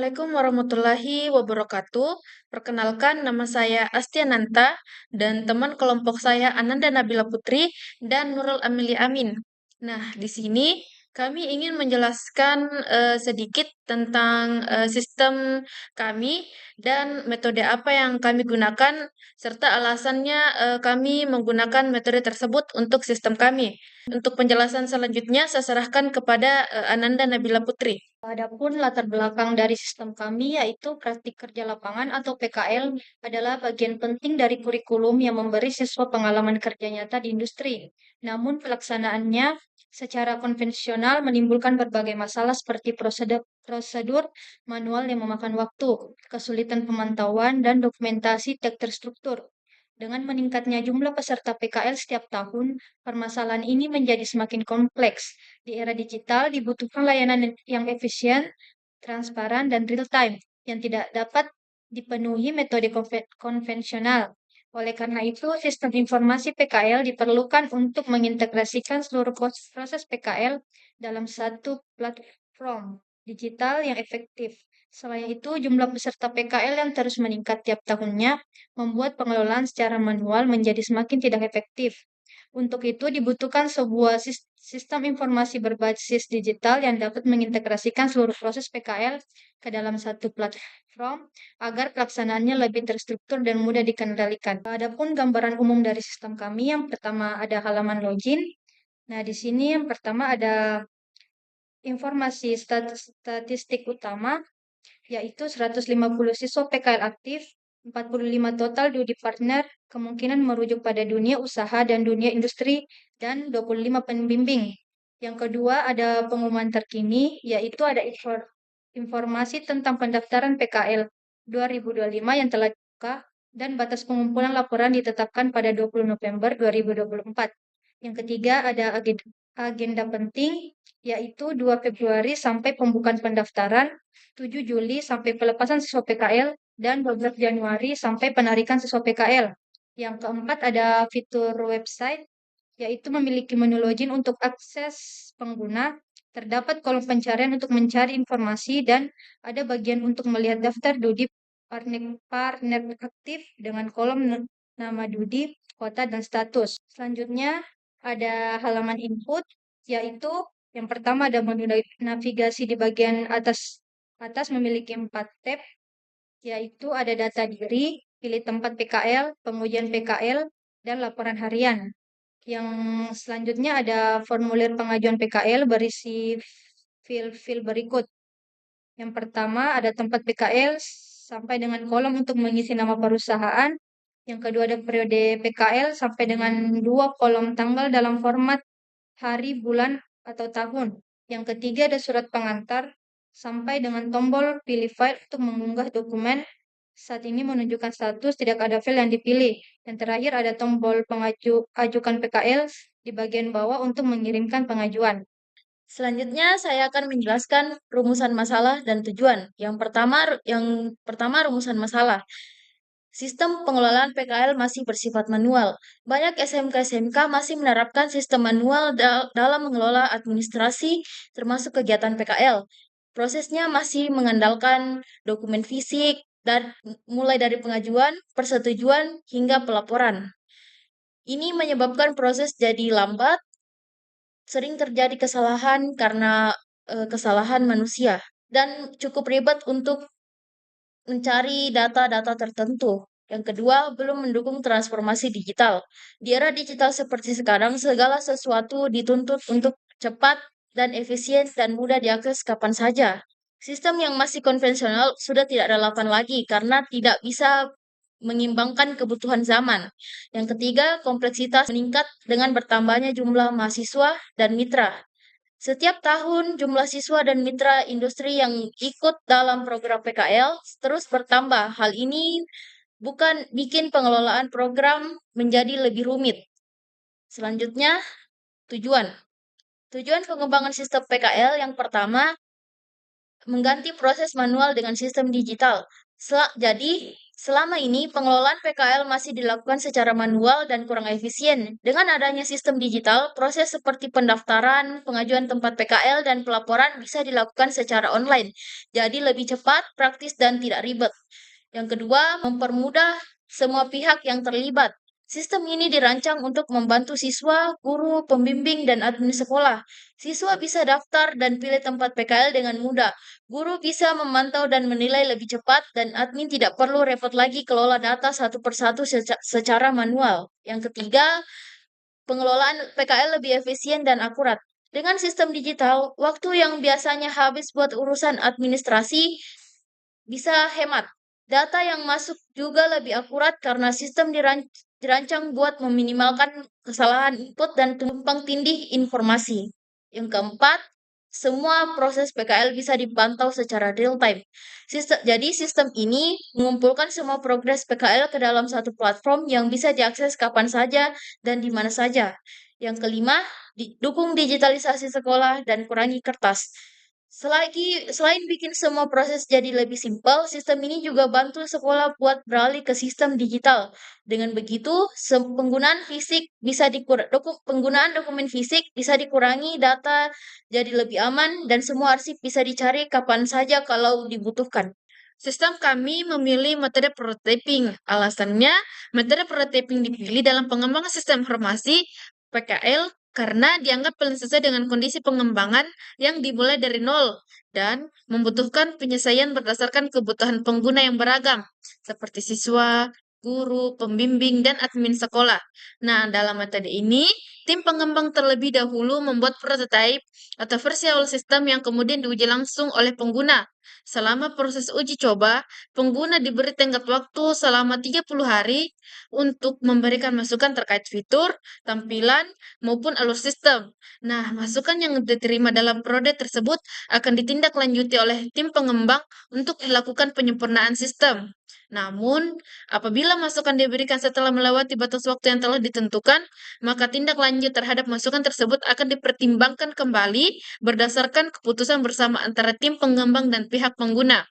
Assalamualaikum warahmatullahi wabarakatuh. Perkenalkan, nama saya Astiananta dan teman kelompok saya Ananda Nabila Putri dan Nurul Amelia Amin. Nah, di sini kami ingin menjelaskan sedikit tentang sistem kami dan metode apa yang kami gunakan serta alasannya kami menggunakan metode tersebut untuk sistem kami. Untuk penjelasan selanjutnya, saya serahkan kepada Ananda Nabila Putri. Adapun latar belakang dari sistem kami yaitu praktik kerja lapangan atau PKL adalah bagian penting dari kurikulum yang memberi siswa pengalaman kerja nyata di industri. Namun pelaksanaannya secara konvensional menimbulkan berbagai masalah seperti prosedur manual yang memakan waktu, kesulitan pemantauan, dan dokumentasi tak terstruktur. Dengan meningkatnya jumlah peserta PKL setiap tahun, permasalahan ini menjadi semakin kompleks. Di era digital dibutuhkan layanan yang efisien, transparan, dan real-time yang tidak dapat dipenuhi metode konvensional. Oleh karena itu, sistem informasi PKL diperlukan untuk mengintegrasikan seluruh proses PKL dalam satu platform digital yang efektif. Selain itu, jumlah peserta PKL yang terus meningkat tiap tahunnya membuat pengelolaan secara manual menjadi semakin tidak efektif. Untuk itu dibutuhkan sebuah sistem informasi berbasis digital yang dapat mengintegrasikan seluruh proses PKL ke dalam satu platform agar pelaksanaannya lebih terstruktur dan mudah dikendalikan. Adapun gambaran umum dari sistem kami, yang pertama ada halaman login. Nah, di sini yang pertama ada informasi statistik utama, yaitu 150 siswa PKL aktif, 45 total studi partner, kemungkinan merujuk pada dunia usaha dan dunia industri, dan 25 pembimbing. Yang kedua ada pengumuman terkini, yaitu ada informasi tentang pendaftaran PKL 2025 yang telah dibuka, dan batas pengumpulan laporan ditetapkan pada 20 November 2024. Yang ketiga ada agenda penting, yaitu 2 Februari sampai pembukaan pendaftaran, 7 Juli sampai pelepasan siswa PKL, dan 12 Januari sampai penarikan siswa PKL. Yang keempat ada fitur website, yaitu memiliki menu login untuk akses pengguna, terdapat kolom pencarian untuk mencari informasi, dan ada bagian untuk melihat daftar Dudi partner aktif dengan kolom nama Dudi, kota, dan status. Selanjutnya ada halaman input, yaitu yang pertama ada menu navigasi di bagian atas memiliki 4 tab, yaitu ada data diri, pilih tempat PKL, pengujian PKL, dan laporan harian. Yang selanjutnya ada formulir pengajuan PKL berisi fil-fil berikut. Yang pertama ada tempat PKL sampai dengan kolom untuk mengisi nama perusahaan. Yang kedua ada periode PKL sampai dengan 2 kolom tanggal dalam format hari, bulan, atau tahun. Yang ketiga ada surat pengantar sampai dengan tombol pilih file untuk mengunggah dokumen. Saat ini menunjukkan status tidak ada file yang dipilih. Dan terakhir ada tombol ajukan PKL di bagian bawah untuk mengirimkan pengajuan. Selanjutnya saya akan menjelaskan rumusan masalah dan tujuan. Yang pertama rumusan masalah. Sistem pengelolaan PKL masih bersifat manual. Banyak SMK-SMK masih menerapkan sistem manual dalam mengelola administrasi termasuk kegiatan PKL. Prosesnya masih mengandalkan dokumen fisik dan mulai dari pengajuan, persetujuan, hingga pelaporan. Ini menyebabkan proses jadi lambat, sering terjadi kesalahan karena kesalahan manusia, dan cukup ribet untuk mencari data-data tertentu. Yang kedua, belum mendukung transformasi digital. Di era digital seperti sekarang, segala sesuatu dituntut untuk cepat dan efisien dan mudah diakses kapan saja. Sistem yang masih konvensional sudah tidak relevan lagi karena tidak bisa mengimbangkan kebutuhan zaman. Yang ketiga, kompleksitas meningkat dengan bertambahnya jumlah mahasiswa dan mitra. Setiap tahun jumlah siswa dan mitra industri yang ikut dalam program PKL terus bertambah. Hal ini bukan bikin pengelolaan program menjadi lebih rumit. Selanjutnya, tujuan. Tujuan pengembangan sistem PKL yang pertama, mengganti proses manual dengan sistem digital. Jadi, Selama ini, pengelolaan PKL masih dilakukan secara manual dan kurang efisien. Dengan adanya sistem digital, proses seperti pendaftaran, pengajuan tempat PKL, dan pelaporan bisa dilakukan secara online. Jadi lebih cepat, praktis, dan tidak ribet. Yang kedua, mempermudah semua pihak yang terlibat. Sistem ini dirancang untuk membantu siswa, guru, pembimbing, dan admin sekolah. Siswa bisa daftar dan pilih tempat PKL dengan mudah. Guru bisa memantau dan menilai lebih cepat, dan admin tidak perlu repot lagi kelola data satu persatu secara manual. Yang ketiga, pengelolaan PKL lebih efisien dan akurat. Dengan sistem digital, waktu yang biasanya habis buat urusan administrasi bisa hemat. Data yang masuk juga lebih akurat karena sistem dirancang buat meminimalkan kesalahan input dan tumpang tindih informasi. Yang keempat, semua proses PKL bisa dipantau secara real time. Jadi sistem ini mengumpulkan semua progres PKL ke dalam satu platform yang bisa diakses kapan saja dan di mana saja. Yang kelima, dukung digitalisasi sekolah dan kurangi kertas. Selain bikin semua proses jadi lebih simpel, sistem ini juga bantu sekolah buat beralih ke sistem digital. Dengan begitu, penggunaan dokumen fisik bisa dikurangi, data jadi lebih aman, dan semua arsip bisa dicari kapan saja kalau dibutuhkan. Sistem kami memilih metode prototyping. Alasannya, metode prototyping dipilih dalam pengembangan sistem informasi PKL karena dianggap paling sesuai dengan kondisi pengembangan yang dimulai dari nol dan membutuhkan penyesuaian berdasarkan kebutuhan pengguna yang beragam, seperti siswa, guru, pembimbing, dan admin sekolah. Nah, dalam metode ini, tim pengembang terlebih dahulu membuat prototipe atau versi awal sistem yang kemudian diuji langsung oleh pengguna. Selama proses uji coba, pengguna diberi tenggat waktu selama 30 hari untuk memberikan masukan terkait fitur, tampilan, maupun alur sistem. Nah, masukan yang diterima dalam prode tersebut akan ditindaklanjuti oleh tim pengembang untuk dilakukan penyempurnaan sistem. Namun, apabila masukan diberikan setelah melewati batas waktu yang telah ditentukan, maka tindak lanjut terhadap masukan tersebut akan dipertimbangkan kembali berdasarkan keputusan bersama antara tim pengembang dan pihak pengguna.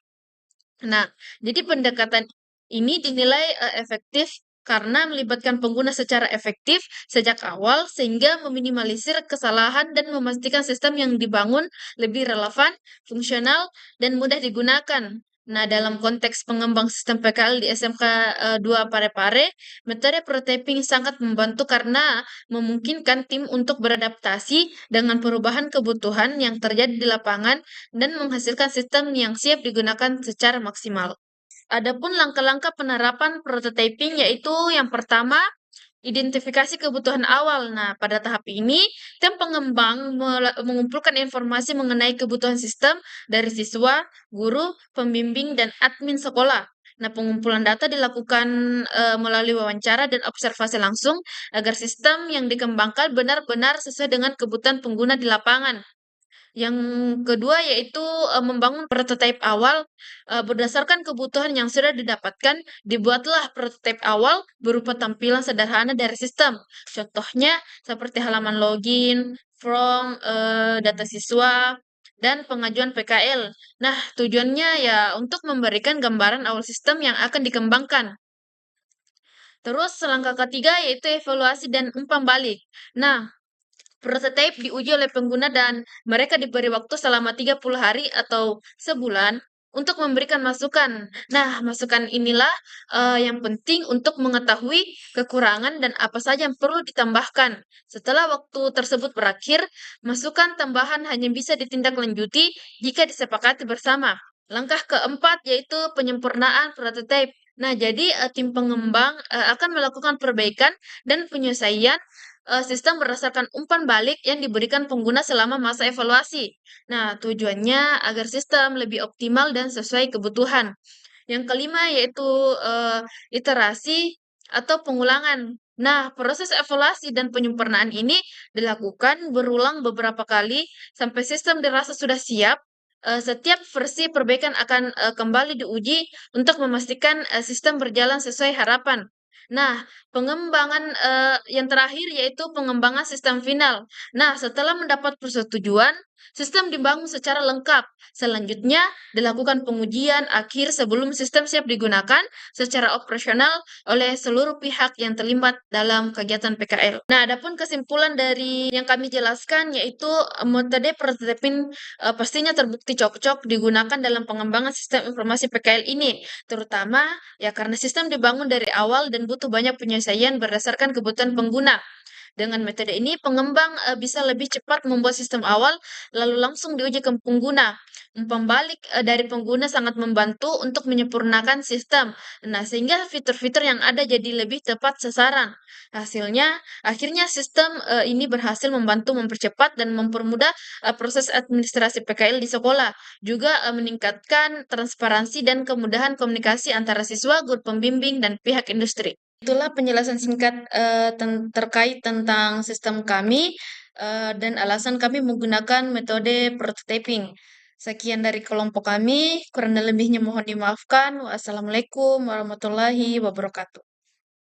Nah, jadi pendekatan ini dinilai efektif karena melibatkan pengguna secara efektif sejak awal sehingga meminimalisir kesalahan dan memastikan sistem yang dibangun lebih relevan, fungsional, dan mudah digunakan. Nah, dalam konteks pengembang sistem PKL di SMK 2 Parepare, metode prototyping sangat membantu karena memungkinkan tim untuk beradaptasi dengan perubahan kebutuhan yang terjadi di lapangan dan menghasilkan sistem yang siap digunakan secara maksimal. Adapun langkah-langkah penerapan prototyping yaitu yang pertama, identifikasi kebutuhan awal. Nah, pada tahap ini, tim pengembang mengumpulkan informasi mengenai kebutuhan sistem dari siswa, guru, pembimbing, dan admin sekolah. Nah, pengumpulan data dilakukan melalui wawancara dan observasi langsung agar sistem yang dikembangkan benar-benar sesuai dengan kebutuhan pengguna di lapangan. Yang kedua yaitu, membangun prototipe awal, berdasarkan kebutuhan yang sudah didapatkan, dibuatlah prototipe awal berupa tampilan sederhana dari sistem. Contohnya seperti halaman login, form, data siswa, dan pengajuan PKL. Nah, tujuannya ya untuk memberikan gambaran awal sistem yang akan dikembangkan. Terus langkah ketiga yaitu evaluasi dan umpan balik. Nah, prototipe diuji oleh pengguna dan mereka diberi waktu selama 30 hari atau sebulan untuk memberikan masukan. Nah, masukan inilah yang penting untuk mengetahui kekurangan dan apa saja yang perlu ditambahkan. Setelah waktu tersebut berakhir, masukan tambahan hanya bisa ditindaklanjuti jika disepakati bersama. Langkah keempat yaitu penyempurnaan prototipe. Nah, jadi tim pengembang akan melakukan perbaikan dan penyesuaian sistem berdasarkan umpan balik yang diberikan pengguna selama masa evaluasi. Nah, tujuannya agar sistem lebih optimal dan sesuai kebutuhan. Yang kelima yaitu iterasi atau pengulangan. Nah, proses evaluasi dan penyempurnaan ini dilakukan berulang beberapa kali sampai sistem dirasa sudah siap. Setiap versi perbaikan akan kembali diuji untuk memastikan sistem berjalan sesuai harapan. Nah, pengembangan yang terakhir yaitu pengembangan sistem final. Nah, setelah mendapat persetujuan, sistem dibangun secara lengkap. Selanjutnya, dilakukan pengujian akhir sebelum sistem siap digunakan secara operasional oleh seluruh pihak yang terlibat dalam kegiatan PKL. Nah, adapun kesimpulan dari yang kami jelaskan yaitu metode prototyping pastinya terbukti cocok digunakan dalam pengembangan sistem informasi PKL ini, terutama ya karena sistem dibangun dari awal dan butuh banyak penyesuaian berdasarkan kebutuhan pengguna. Dengan metode ini, pengembang bisa lebih cepat membuat sistem awal, lalu langsung diuji ke pengguna. Umpan balik dari pengguna sangat membantu untuk menyempurnakan sistem. Nah, sehingga fitur-fitur yang ada jadi lebih tepat sasaran. Hasilnya, akhirnya sistem ini berhasil membantu mempercepat dan mempermudah proses administrasi PKL di sekolah. Juga meningkatkan transparansi dan kemudahan komunikasi antara siswa, guru pembimbing, dan pihak industri. Itulah penjelasan singkat terkait tentang sistem kami dan alasan kami menggunakan metode prototyping. Sekian dari kelompok kami, kurang dan lebihnya mohon dimaafkan. Wassalamualaikum warahmatullahi wabarakatuh.